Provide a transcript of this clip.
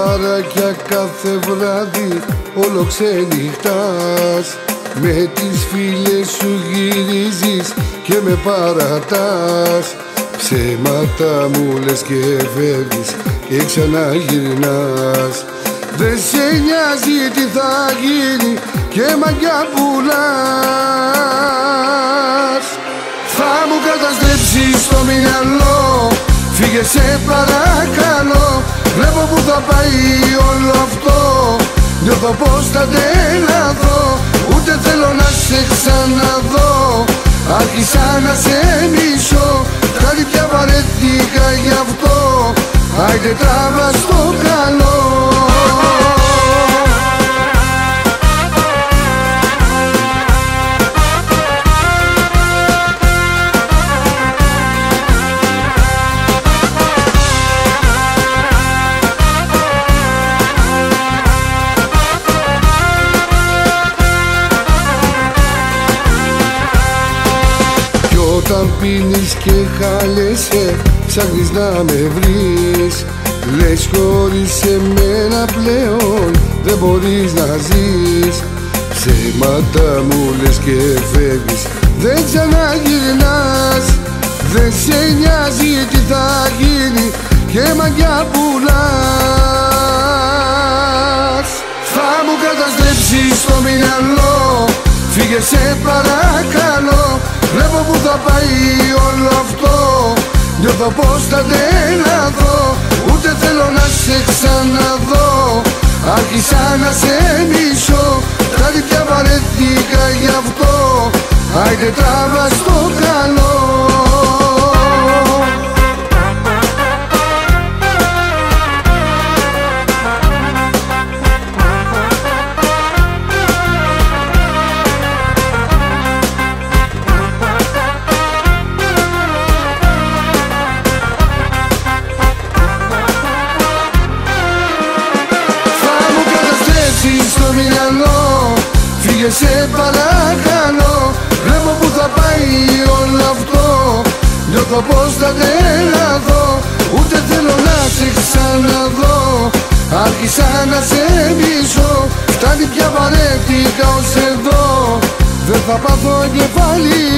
μπαράκια κάθε βράδυ όλο ξενυχτάς. Με τις φίλες σου γυρίζεις και με παρατάς. Ψέματα μου λες και φεύγεις και ξαναγυρνάς. Δεν σε νοιάζει τι θα γίνει και μαγιά πουλάς. Θα μου καταστρέψεις το μυαλό, φύγε σε παρακαλώ. Βλέπω που θα πάει όλο αυτό, νιώθω πως θα τρελαθώ. Ούτε θέλω να σε ξαναδώ, άρχισα να σε μισώ. Κάτι πια βαρέθηκα γι' αυτό, άιντε τράβα στο καλό. Όταν πίνεις και χάλεσαι, ψάχνεις να με βρεις. Λες χωρίς εμένα πλέον δεν μπορείς να ζεις. Ψέματα μου λες και φεύγεις, δεν ξαναγυρνάς. Δεν σε νοιάζει τι θα γίνει και μαγιά πουλάς. Θα μου καταστρέψεις το μυαλό, φύγε σε παρακαλώ. Βλέπω που θα πάει όλο αυτό, νιώθω πως θα τρελαθώ. Ούτε θέλω να σε ξαναδώ, άρχισα να σε μισώ. Κάτι πια βαρέθηκα γι' αυτό, άιντε τράβα στο καλό. Στο μυαλό, φύγε σε παρακαλώ. Βλέπω που θα πάει όλο αυτό, νιώθω πως θα τρελαθώ. Ούτε θέλω να σε ξαναδώ, άρχισα να σε μισώ. Φτάνει πια βαρέθηκα ως εδώ, δεν θα πάθω εγκεφάλι.